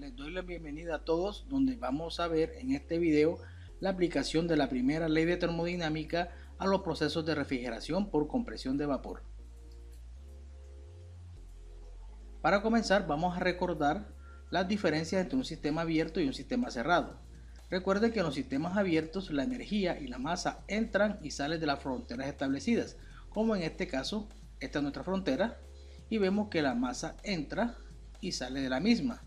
Les doy la bienvenida a todos, donde vamos a ver en este video la aplicación de la primera ley de termodinámica a los procesos de refrigeración por compresión de vapor. Para comenzar, vamos a recordar las diferencias entre un sistema abierto y un sistema cerrado. Recuerden que en los sistemas abiertos la energía y la masa entran y salen de las fronteras establecidas, como en este caso, esta es nuestra frontera, y vemos que la masa entra y sale de la misma.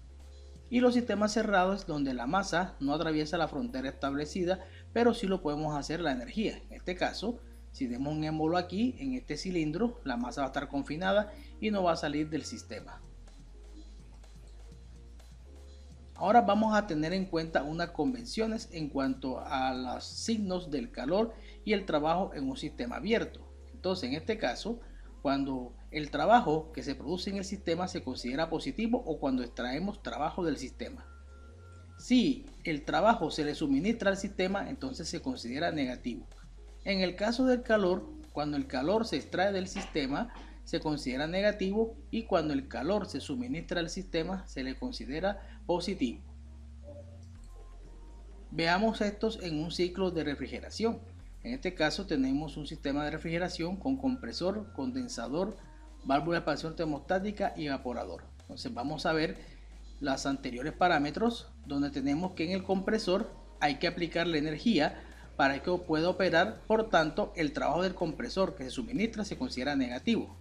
Y los sistemas cerrados donde la masa no atraviesa la frontera establecida, pero sí lo podemos hacer la energía. En este caso, si demos un émbolo aquí, en este cilindro, la masa va a estar confinada y no va a salir del sistema. Ahora vamos a tener en cuenta unas convenciones en cuanto a los signos del calor y el trabajo en un sistema abierto. Entonces, en este caso, cuando el trabajo que se produce en el sistema se considera positivo o cuando extraemos trabajo del sistema. Si el trabajo se le suministra al sistema, entonces se considera negativo. En el caso del calor, cuando el calor se extrae del sistema, se considera negativo, y cuando el calor se suministra al sistema, se le considera positivo. Veamos estos en un ciclo de refrigeración. En este caso tenemos un sistema de refrigeración con compresor, condensador, válvula de expansión termostática y evaporador. Entonces vamos a ver los anteriores parámetros, donde tenemos que en el compresor hay que aplicarle energía para que pueda operar. Por tanto, el trabajo del compresor que se suministra se considera negativo.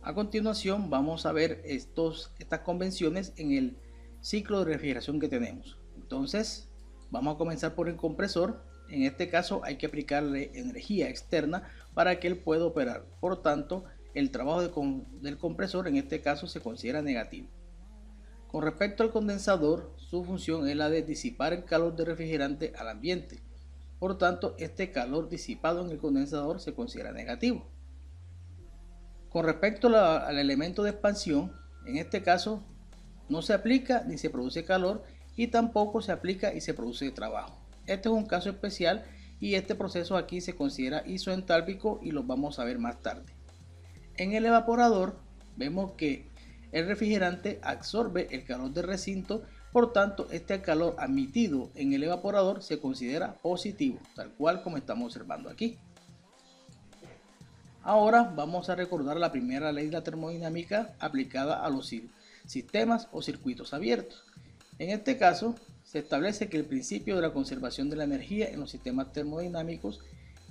A continuación vamos a ver estas convenciones en el ciclo de refrigeración que tenemos. Entonces vamos a comenzar por el compresor. En este caso hay que aplicarle energía externa para que él pueda operar. Por tanto, el trabajo del compresor en este caso se considera negativo. Con respecto al condensador, su función es la de disipar el calor del refrigerante al ambiente. Por tanto, este calor disipado en el condensador se considera negativo. Con respecto al elemento de expansión, en este caso no se aplica ni se produce calor, y tampoco se aplica y se produce trabajo. Este es un caso especial y este proceso aquí se considera isoentálpico y lo vamos a ver más tarde. En el evaporador vemos que el refrigerante absorbe el calor del recinto, por tanto este calor admitido en el evaporador se considera positivo, tal cual como estamos observando aquí. Ahora vamos a recordar la primera ley de la termodinámica aplicada a los sistemas o circuitos abiertos. En este caso, se establece que el principio de la conservación de la energía en los sistemas termodinámicos,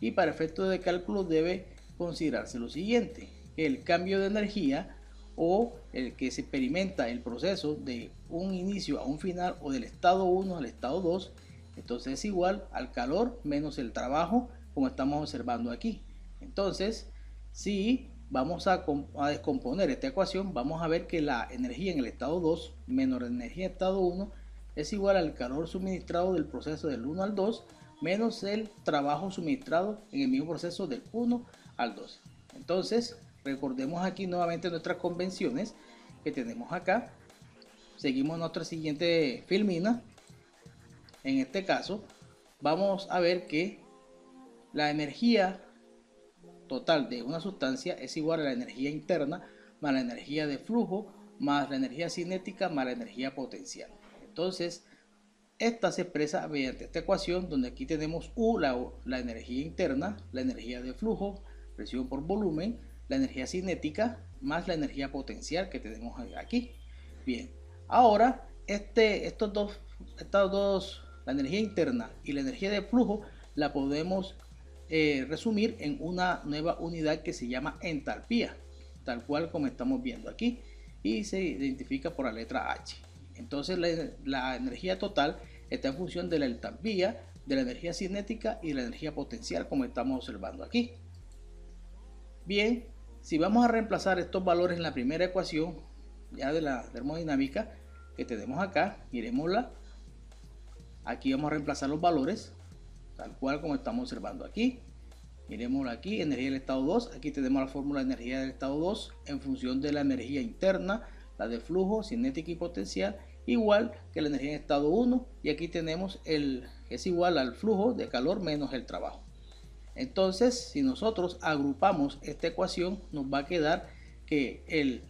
y para efectos de cálculo debe considerarse lo siguiente: el cambio de energía o el que se experimenta el proceso de un inicio a un final o del estado 1 al estado 2, entonces es igual al calor menos el trabajo, como estamos observando aquí. Entonces, si vamos a descomponer esta ecuación, vamos a ver que la energía en el estado 2 menos la energía en el estado 1 es igual al calor suministrado del proceso del 1 al 2 menos el trabajo suministrado en el mismo proceso del 1 al 2. Entonces, recordemos aquí nuevamente nuestras convenciones que tenemos acá. Seguimos nuestra siguiente filmina. En este caso, vamos a ver que la energía total de una sustancia es igual a la energía interna más la energía de flujo más la energía cinética más la energía potencial. Entonces, esta se expresa mediante esta ecuación, donde aquí tenemos U, la energía interna, la energía de flujo, presión por volumen, la energía cinética más la energía potencial que tenemos aquí. Bien, ahora estas dos, la energía interna y la energía de flujo, la podemos resumir en una nueva unidad que se llama entalpía, tal cual como estamos viendo aquí, y se identifica por la letra H. Entonces la energía total está en función de la entalpía, de la energía cinética y de la energía potencial, como estamos observando aquí. Bien, si vamos a reemplazar estos valores en la primera ecuación ya de la termodinámica que tenemos acá, miremosla. Aquí vamos a reemplazar los valores tal cual como estamos observando aquí. Miremoslo aquí, energía del estado 2, aquí tenemos la fórmula de energía del estado 2 en función de la energía interna, la de flujo, cinética y potencial, igual que la energía en estado 1, y aquí tenemos es igual al flujo de calor menos el trabajo. Entonces, si nosotros agrupamos esta ecuación, nos va a quedar que el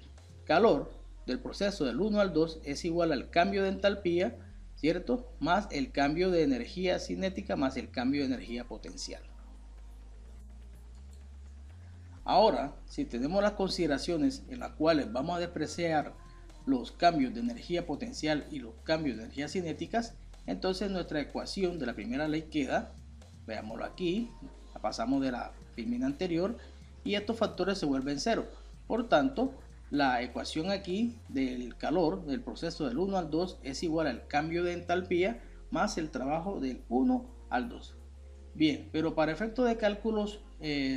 calor del proceso del 1 al 2 es igual al cambio de entalpía, ¿cierto? Más el cambio de energía cinética más el cambio de energía potencial. Ahora, si tenemos las consideraciones en las cuales vamos a despreciar los cambios de energía potencial y los cambios de energía cinéticas, entonces nuestra ecuación de la primera ley queda, veámoslo aquí, la pasamos de la filmina anterior y estos factores se vuelven cero. Por tanto, la ecuación aquí del calor del proceso del 1 al 2 es igual al cambio de entalpía más el trabajo del 1 al 2. Bien, pero para efectos de cálculos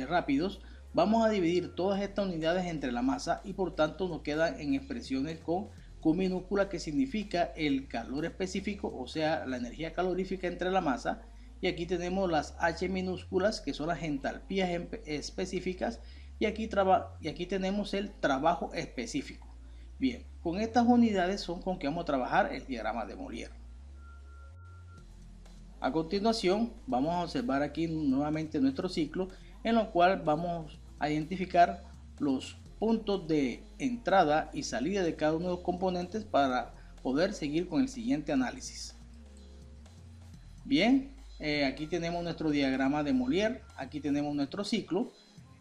rápidos, vamos a dividir todas estas unidades entre la masa y por tanto nos quedan en expresiones con Q minúscula, que significa el calor específico, o sea, la energía calorífica entre la masa. Y aquí tenemos las H minúsculas, que son las entalpías específicas. Y aquí tenemos el trabajo específico. Bien, con estas unidades son con que vamos a trabajar el diagrama de Molière. A continuación, vamos a observar aquí nuevamente nuestro ciclo, en lo cual vamos a identificar los puntos de entrada y salida de cada uno de los componentes para poder seguir con el siguiente análisis. Bien, aquí tenemos nuestro diagrama de Molière, aquí tenemos nuestro ciclo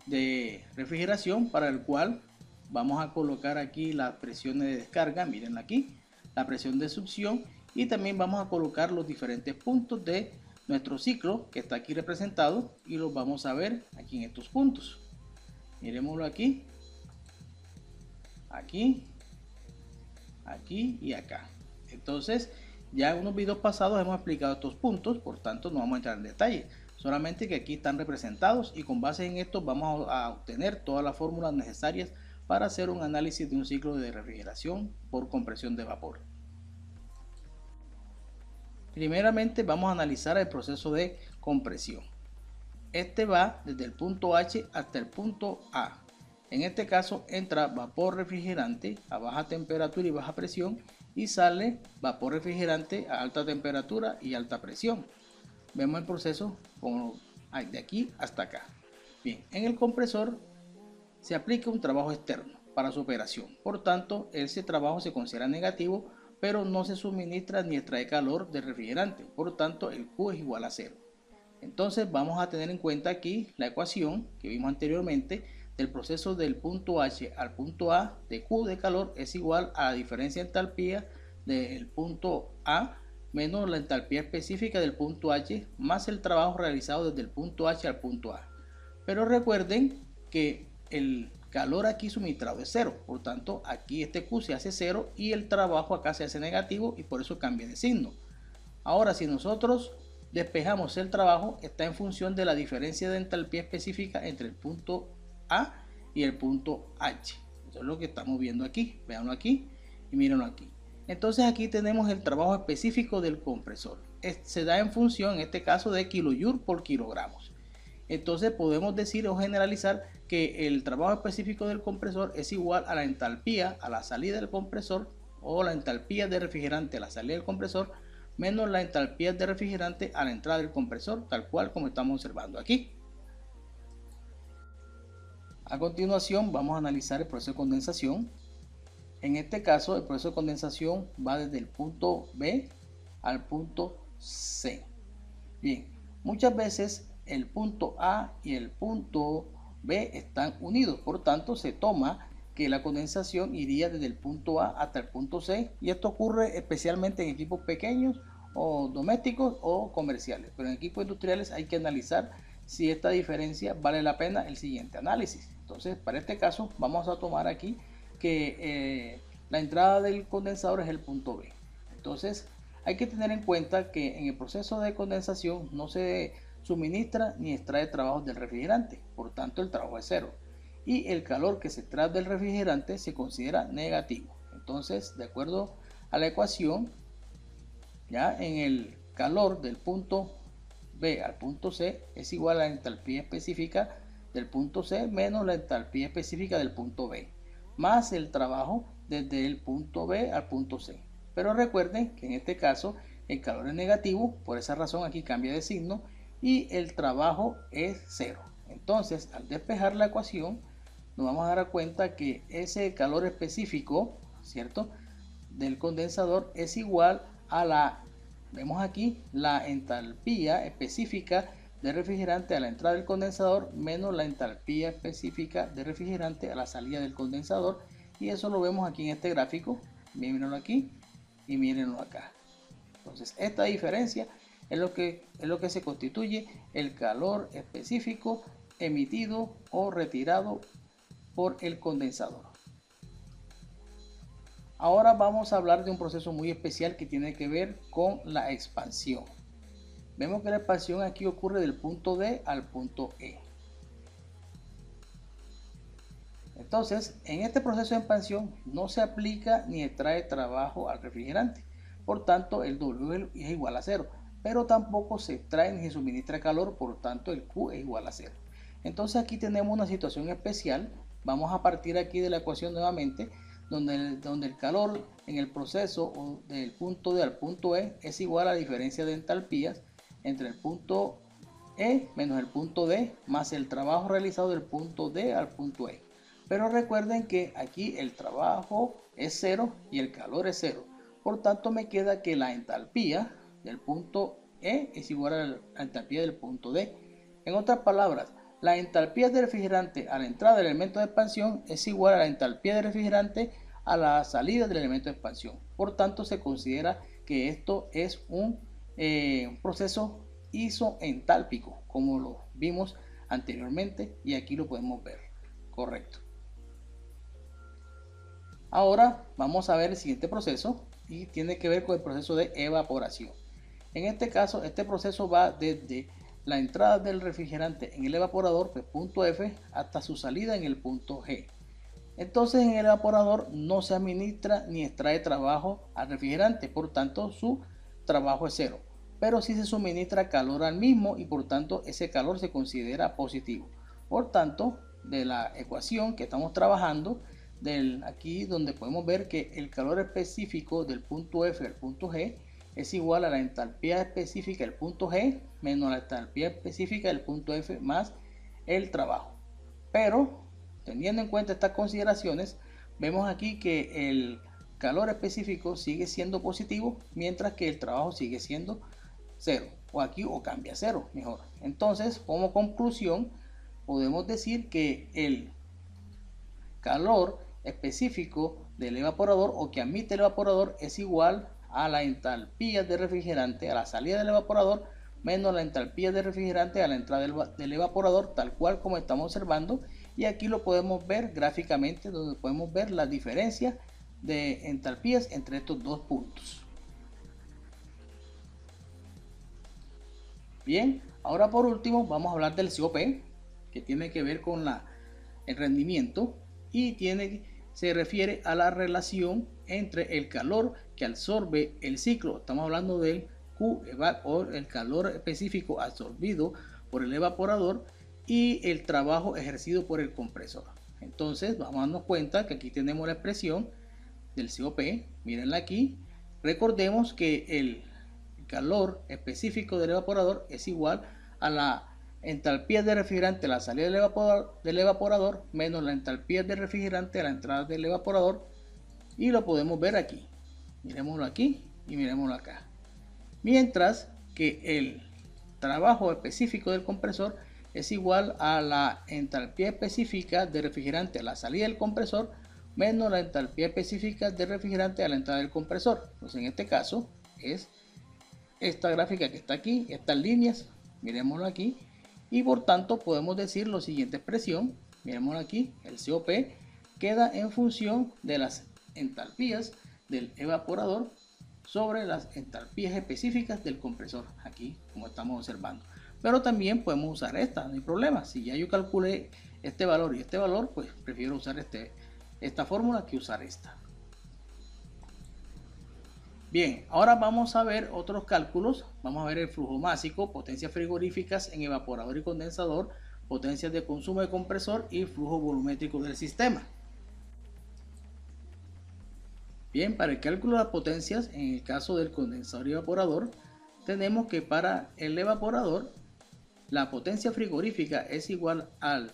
de refrigeración para el cual vamos a colocar aquí las presiones de descarga, miren aquí, la presión de succión, y también vamos a colocar los diferentes puntos de nuestro ciclo que está aquí representado y los vamos a ver aquí en estos puntos. Miremoslo aquí, aquí, aquí y acá. Entonces, ya en unos videos pasados hemos explicado estos puntos, por tanto no vamos a entrar en detalle, solamente que aquí están representados y con base en esto vamos a obtener todas las fórmulas necesarias para hacer un análisis de un ciclo de refrigeración por compresión de vapor. Primeramente vamos a analizar el proceso de compresión. Este va desde el punto H hasta el punto A. En este caso entra vapor refrigerante a baja temperatura y baja presión y sale vapor refrigerante a alta temperatura y alta presión. Vemos el proceso de aquí hasta acá. Bien, en el compresor se aplica un trabajo externo para su operación. Por tanto, ese trabajo se considera negativo, pero no se suministra ni extrae calor del refrigerante. Por tanto, el Q es igual a 0. Entonces vamos a tener en cuenta aquí la ecuación que vimos anteriormente del proceso del punto H al punto A de Q de calor es igual a la diferencia de entalpía del punto A menos la entalpía específica del punto H más el trabajo realizado desde el punto H al punto A. Pero recuerden que el calor aquí suministrado es 0, por tanto aquí este Q se hace 0 y el trabajo acá se hace negativo y por eso cambia de signo. Ahora si nosotros despejamos el trabajo, está en función de la diferencia de entalpía específica entre el punto A y el punto H. Eso es lo que estamos viendo aquí. Véanlo aquí y mírenlo aquí. Entonces aquí tenemos el trabajo específico del compresor. Se da en función, en este caso, de kilojoule por kilogramos. Entonces podemos decir o generalizar que el trabajo específico del compresor es igual a la entalpía a la salida del compresor o la entalpía de refrigerante a la salida del compresor menos la entalpía de refrigerante a la entrada del compresor, tal cual como estamos observando aquí. A continuación vamos a analizar el proceso de condensación. En este caso el proceso de condensación va desde el punto B al punto C. Bien, muchas veces el punto A y el punto B están unidos, por tanto se toma que la condensación iría desde el punto A hasta el punto C y esto ocurre especialmente en equipos pequeños o domésticos o comerciales, pero en equipos industriales hay que analizar si esta diferencia vale la pena el siguiente análisis. Entonces para este caso vamos a tomar aquí que la entrada del condensador es el punto B. Entonces hay que tener en cuenta que en el proceso de condensación no se suministra ni extrae trabajo del refrigerante, por tanto el trabajo es 0 y el calor que se extrae del refrigerante se considera negativo. Entonces, de acuerdo a la ecuación, ya en el calor del punto B al punto C es igual a la entalpía específica del punto C menos la entalpía específica del punto B, más el trabajo desde el punto B al punto C. Pero recuerden que en este caso el calor es negativo, por esa razón aquí cambia de signo y el trabajo es 0. Entonces, al despejar la ecuación, nos vamos a dar cuenta que ese calor específico ¿cierto?, del condensador es igual a la, vemos aquí, la entalpía específica de refrigerante a la entrada del condensador menos la entalpía específica de refrigerante a la salida del condensador, y eso lo vemos aquí en este gráfico. Mírenlo aquí y mírenlo acá. Entonces esta diferencia es lo que se constituye el calor específico emitido o retirado por el condensador. Ahora vamos a hablar de un proceso muy especial que tiene que ver con la expansión. Vemos que la expansión aquí ocurre del punto D al punto E. Entonces, en este proceso de expansión no se aplica ni extrae trabajo al refrigerante. Por tanto, el W es igual a 0. Pero tampoco se extrae ni se suministra calor, por tanto el Q es igual a 0. Entonces aquí tenemos una situación especial. Vamos a partir aquí de la ecuación nuevamente, donde el calor en el proceso del punto D al punto E es igual a la diferencia de entalpías entre el punto E menos el punto D más el trabajo realizado del punto D al punto E. Pero recuerden que aquí el trabajo es 0 y el calor es 0. Por tanto me queda que la entalpía del punto E es igual a la entalpía del punto D. En otras palabras, la entalpía del refrigerante a la entrada del elemento de expansión es igual a la entalpía del refrigerante a la salida del elemento de expansión. Por tanto, se considera que esto es un proceso isoentálpico, como lo vimos anteriormente, y aquí lo podemos ver. Correcto. Ahora vamos a ver el siguiente proceso, y tiene que ver con el proceso de evaporación. En este caso, este proceso va desde la entrada del refrigerante en el evaporador, pues punto F, hasta su salida en el punto G. Entonces en el evaporador no se administra ni extrae trabajo al refrigerante, por tanto su trabajo es 0. Pero sí se suministra calor al mismo y por tanto ese calor se considera positivo. Por tanto, de la ecuación que estamos trabajando, aquí donde podemos ver que el calor específico del punto F al punto G es igual a la entalpía específica del punto G menos la entalpía específica del punto F más el trabajo. Pero teniendo en cuenta estas consideraciones, vemos aquí que el calor específico sigue siendo positivo, mientras que el trabajo sigue siendo 0, o aquí o cambia a 0 mejor. Entonces, como conclusión, podemos decir que el calor específico del evaporador o que admite el evaporador es igual a la entalpía de refrigerante a la salida del evaporador menos la entalpía de refrigerante a la entrada del evaporador, tal cual como estamos observando, y aquí lo podemos ver gráficamente, donde podemos ver la diferencia de entalpías entre estos dos puntos. Bien, ahora por último vamos a hablar del COP, que tiene que ver con el rendimiento y se refiere a la relación entre el calor que absorbe el ciclo. Estamos hablando del Q o el calor específico absorbido por el evaporador y el trabajo ejercido por el compresor. Entonces vamos a darnos cuenta que aquí tenemos la expresión del COP. Mírenla aquí. Recordemos que el calor específico del evaporador es igual a la entalpía de refrigerante a la salida del evaporador menos la entalpía de refrigerante a la entrada del evaporador, y lo podemos ver aquí. Miremoslo aquí y miremoslo acá. Mientras que el trabajo específico del compresor es igual a la entalpía específica de refrigerante a la salida del compresor menos la entalpía específica de refrigerante a la entrada del compresor. Pues en este caso es esta gráfica que está aquí, estas líneas, miremoslo aquí, y por tanto podemos decir la siguiente expresión. Miremoslo aquí, el COP queda en función de las entalpías del evaporador sobre las entalpías específicas del compresor, aquí como estamos observando. Pero también podemos usar esta, no hay problema. Si ya yo calculé este valor y este valor, pues prefiero usar esta fórmula que usar esta. Bien, ahora vamos a ver otros cálculos. Vamos a ver el flujo másico, potencias frigoríficas en evaporador y condensador, potencias de consumo de compresor y flujo volumétrico del sistema. Bien, para el cálculo de las potencias, en el caso del condensador y evaporador, tenemos que para el evaporador, la potencia frigorífica es igual al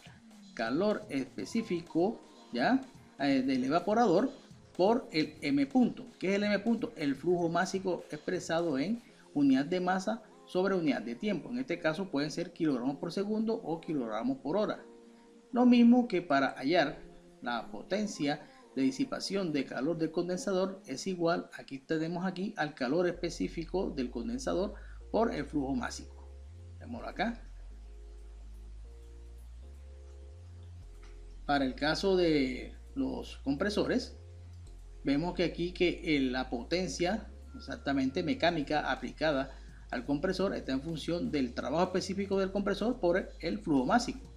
calor específico del evaporador por el M punto. ¿Qué es el M punto? El flujo másico expresado en unidad de masa sobre unidad de tiempo. En este caso pueden ser kilogramos por segundo o kilogramos por hora. Lo mismo que para hallar la potencia de disipación de calor del condensador es igual, aquí tenemos aquí, al calor específico del condensador por el flujo másico. Vémoslo acá. Para el caso de los compresores, vemos que aquí la potencia exactamente mecánica aplicada al compresor está en función del trabajo específico del compresor por el flujo másico.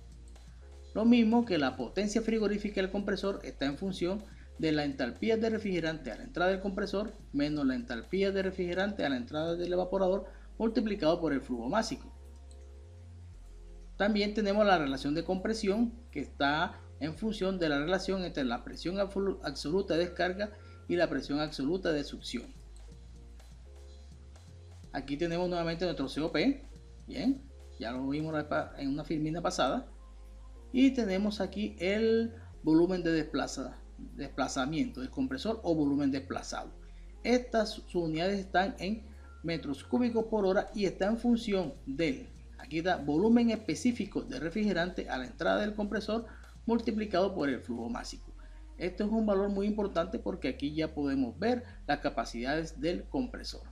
Lo mismo que la potencia frigorífica del compresor está en función de la entalpía de refrigerante a la entrada del compresor menos la entalpía de refrigerante a la entrada del evaporador multiplicado por el flujo másico. También tenemos la relación de compresión que está en función de la relación entre la presión absoluta de descarga y la presión absoluta de succión. Aquí tenemos nuevamente nuestro COP, bien, ya lo vimos en una filmina pasada, y tenemos aquí el volumen de desplazamiento del compresor o volumen desplazado. Estas unidades están en metros cúbicos por hora y está en función del, aquí da volumen específico de refrigerante a la entrada del compresor multiplicado por el flujo másico. Esto es un valor muy importante porque aquí ya podemos ver las capacidades del compresor.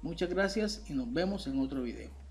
Muchas gracias y nos vemos en otro video.